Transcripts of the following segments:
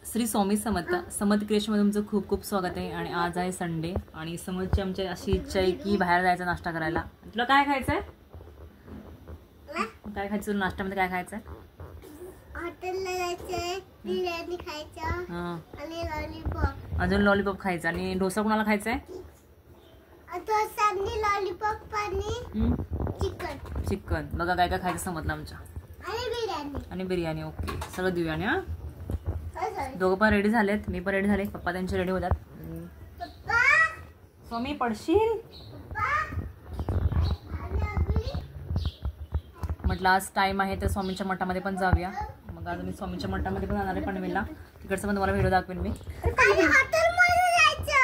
श्री स्वामी समर्थ समर्थ क्रिएशनमध्ये तुमचं खूप खूप स्वागत आहे। आणि आज आहे संडे आणि समर्थची आमची अशी इच्छा आहे की बाहेर जायचं नाश्ता करायला। तुला काय खायचं आहे? काय खायचं तुला नाश्त्यामध्ये? काय खायचं आहे? हॉटेलला जायचं, बिर्याणी खायचं आणि लॉलीपॉप। अजून लॉलीपॉप खायचं आणि डोसा कोणाला खायचा आहे? डोसा आणि लॉलीपॉप आणि चिकन। चिकन बघा काय काय खायचं समजलं आमच्या। आणि बिर्याणी ओके सगळं देऊया आणि हां दोघं पण रेडी झालेत, मी पण रेडी झाले, पप्पा त्यांचे रेडी होतात। स्वामी पडशील म्हटलं आज टाइम आहे तर स्वामींच्या मठामध्ये पण जाऊया। मग आज मी स्वामींच्या मठामध्ये पण जाणार आहे पनवेलला, तिकडचं पण तुम्हाला व्हिडिओ दाखवेन मी।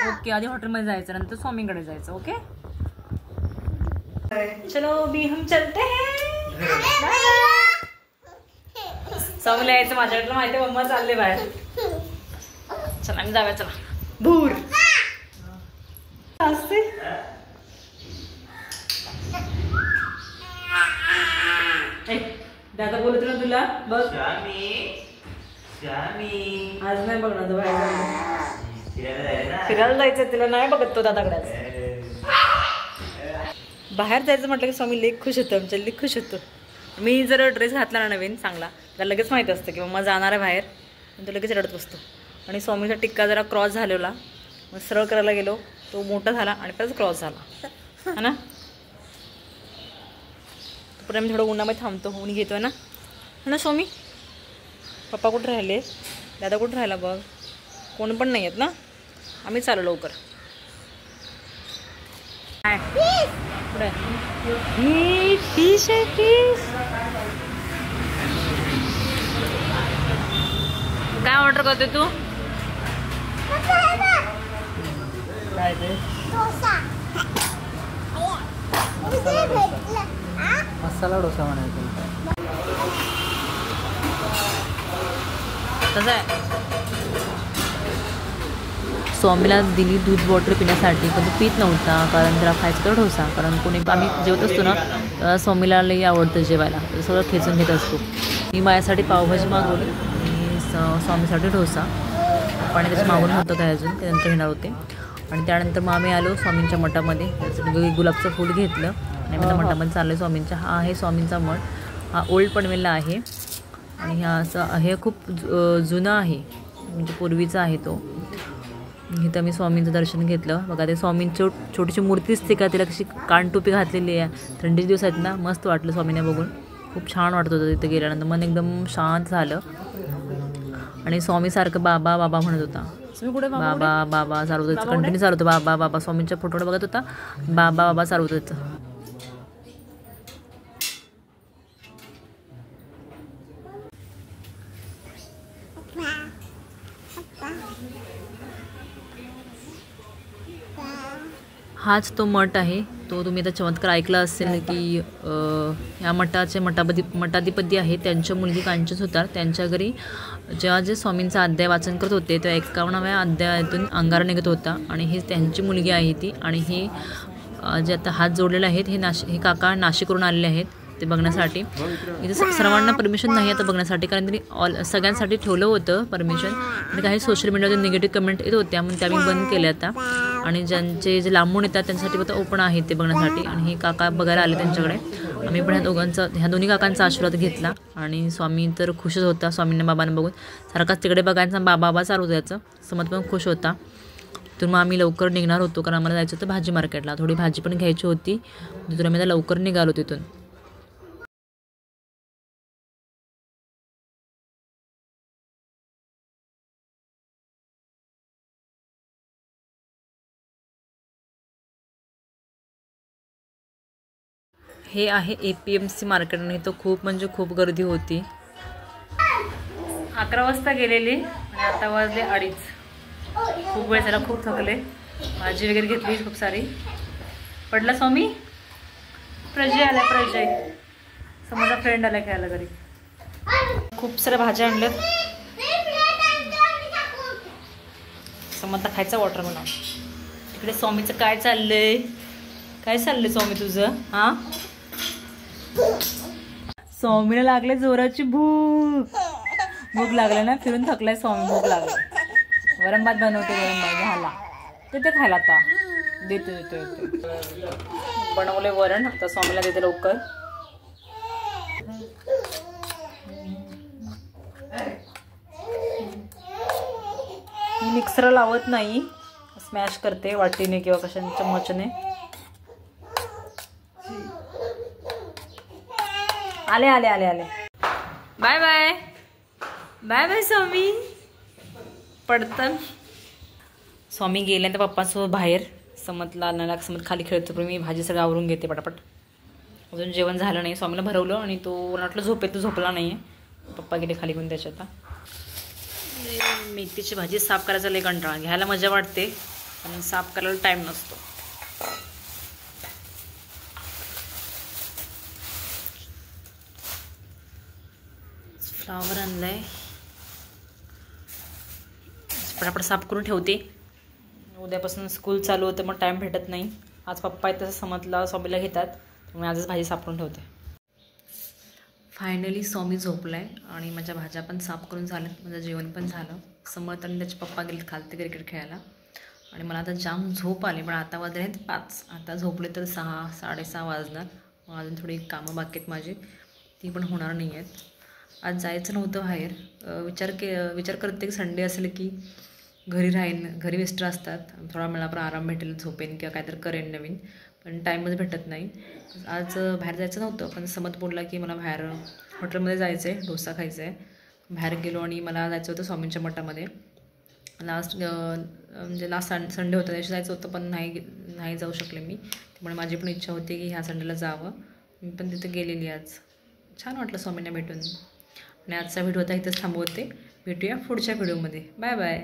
ओके आधी हॉटेलमध्ये जायचं नंतर स्वामींकडे जायचं। ओके चलो भी हम चलते हैं। स्वामीला यायचं माझ्याकडलं माहिती आहे, मम्मा चालले बाहेर। चला आम्ही जाऊया, चला दूर असते। दादा बोलत ना तुला बघ आज नाही बघणार तो बाहेर फिरायला जायचं, तिला नाही बघत तो दादाकडे। बाहेर जायचं म्हटलं की स्वामी लेख खुश होतो, आमच्या लेख खुश होतो। मी जर ड्रेस घातला ना नवीन चांगला त्याला लगेच माहिती असतं की मम्मा जाणार आहे बाहेर, तो लगेच रडत बसतो। आणि स्वामीचा टिक्का जरा क्रॉस झालेला, मग सरळ करायला गेलो तो मोठा झाला आणि परत क्रॉस झाला है ना। पण आम्ही थोडं उन्हामध्ये थांबतो, ऊन घेतोय ना ना स्वामी। पप्पा कुठे राहिले, दादा कुठे राहिला बघ, कोण पण नाही आहेत ना, आम्ही चालू लवकर। काय पुढे ही फिश आहे, फिश काय ऑर्डर करते तू? काय ते मसाला डोसा म्हणायचा कसं आहे। स्वामीला दिली दूध बॉटल पिण्यासाठी, पण तो पित नव्हता कारण त्याला खायचं तर डोसा। कारण कोणी आम्ही जेवत असतो ना स्वामीला लई आवडतं जेवायला, तर सगळं खेचून घेत असतो। मी माझ्यासाठी पावभाजी मागवली आणि स्वामीसाठी डोसा, आणि त्याचं मागून होतं काय अजून ते नंतर घेणार होते। आणि त्यानंतर मग आम्ही आलो स्वामींच्या मठामध्ये, गुलाबचं फूल घेतलं आणि मी त्या मठामध्ये चाललो स्वामींच्या। हा आहे स्वामींचा मठ, हा ओल्ड पनवेलला आहे आणि हा असं हे खूप जुना आहे, म्हणजे पूर्वीचा आहे तो। इथं मी स्वामींचं दर्शन घेतलं बघा, ते स्वामींची छोटीशी मूर्ती दिसते का, तिला कशी कानटोपी घातलेली आहे। थंडीचे दिवस आहेत ना, मस्त वाटलं स्वामींना बघून, खूप छान वाटत होतं तिथे गेल्यानंतर, मन एकदम शांत झालं। आणि स्वामी सारखं बाबा बाबा म्हणत होता, बाबा बाबा चालवत होतं, कंटिन्यू चालवतो बाबा बाबा। स्वामींच्या फोटोकडे बघत होता, बाबा बाबा चालवत होतं। हाच तो मठ आहे, तो तुम्ही आता चमत्कार ऐकला असेल की ह्या मठाचे मठाधिपती आहे त्यांच्या मुलगी कांचन सुतार, त्यांच्या घरी जेव्हा जे स्वामींचा अध्याय वाचन करत होते तेव्हा 51व्या अध्यायातून अंगारा निघत होता आणि ही त्यांची मुलगी आहे ती। आणि हे जे आता हात जोडलेले आहेत हे काका नाशिकवरून आलेले आहेत ते बघण्यासाठी। इथे सर्वांना परमिशन नाही आता बघण्यासाठी, कारण त्यांनी सगळ्यांसाठी ठेवलं होतं परमिशन, आणि काही सोशल मीडियावर निगेटिव्ह कमेंट येत होत्या म्हणून त्या मी बंद केल्या आता। आणि ज्यांचे जे लांबून येतात त्यांच्यासाठी फक्त ओपन आहे ते बघण्यासाठी। आणि हे काका बघायला आले त्यांच्याकडे, आम्ही पण ह्या दोन्ही काकांचा आशीर्वाद घेतला। आणि स्वामी तर खुशच होता स्वामींना बाबांना बघून, सारखाच तिकडे बघायचा बाबा बाबा चालू द्यायचं। समज पण खुश होता। तर मग आम्ही लवकर निघणार होतो कारण आम्हाला जायचं होतं भाजी मार्केटला, थोडी भाजी पण घ्यायची होती, तिथून आम्ही आता लवकर निघालो तिथून। हे आहे APMC मार्केट आणि तो खूप म्हणजे खूप गर्दी होती। 11 वाजता गेलेली आणि आता वाजले 2:30, खूप वेळ झाला, खूप थकले। भाजी वगैरे घेतली खूप सारी। पडला स्वामी, प्रजय आला, प्रजय समजा फ्रेंड आला खेळायला घरी, खूप साऱ्या भाज्या आणल्यात। समजा खायचा वॉटर म्हणा। इकडे स्वामीचं काय चाललंय, काय चाललंय स्वामी तुझं? हां स्वामीला लागले जोराची भूक, भूक लागलं ना, फिरून थकलाय स्वामी, भूक लागली. वरण भात बनवते, वरण भात झाला. ते खायला आता देते. बनवले वरण, आता स्वामीला देते लवकर. मी मिक्सर लावत नाही, स्मॅश करते वाटीने किंवा कशा चम्मचने. आले आले आले आले. बाय बाय बाय बाय स्वामी. पडतं. स्वामी गेले तर पप्पांसोबत बाहेर समतला आणायला. समत खाली खेळतो, पण मी भाजी सगळं आवरून घेते पटापट. अजून जेवण झालं नाही. स्वामीला भरवलं आणि तो वाटलं झोपेत, तो झोपला नाही आहे. पप्पा गेले खाली घेऊन त्याच्या. आता मेथीची भाजी साफ करायचा लय कंटाळा. घ्यायला मजा वाटते पण साफ करायला टाईम नसतो. फ्लावर आणलाय, पटापट साफ करून ठेवते. उद्यापासून स्कूल चालू होतं, मग टाईम भेटत नाही. आज पप्पा आहेत, तसं समतला स्वामीला घेतात, त्यामुळे आजच भाजी साफ करून ठेवते. फायनली स्वामी झोपला आहे आणि माझ्या भाज्या पण साफ करून झाल्यात. माझं जेवण पण झालं. समर्थ आणि त्याचे पप्पा गेले खालते क्रिकेट खेळायला आणि मला आता जाम झोप आली. पण आता वाजले आहेत 5. आता झोपले तर 6 साडेसहा वाजणार. मग अजून थोडी कामं बाकी आहेत माझी, ती पण होणार नाही आहेत. आज जायचं नव्हतं बाहेर. विचार करते की संडे असेल की घरी राहीन. घरी मिस्टर असतात, थोडा मला पण आराम भेटेल, झोपेन किंवा काहीतरी करेन नवीन. पण टाईमच भेटत नाही. आज बाहेर जायचं नव्हतं, पण समत बोलला की मला बाहेर हॉटेलमध्ये जायचं आहे, डोसा खायचा आहे. बाहेर गेलो आणि मला जायचं होतं स्वामींच्या मठामध्ये. लास्ट संडे होता, त्याशी जायचं होतं, पण नाही जाऊ शकले मी. त्यामुळे माझी पण इच्छा होती की ह्या संडेला जावं. मी पण तिथे गेलेली आज. छान वाटलं स्वामींना भेटून. आणि आजचा व्हिडिओ आता इथंच थांबवते. भेटूया पुढच्या व्हिडिओमध्ये. Bye bye.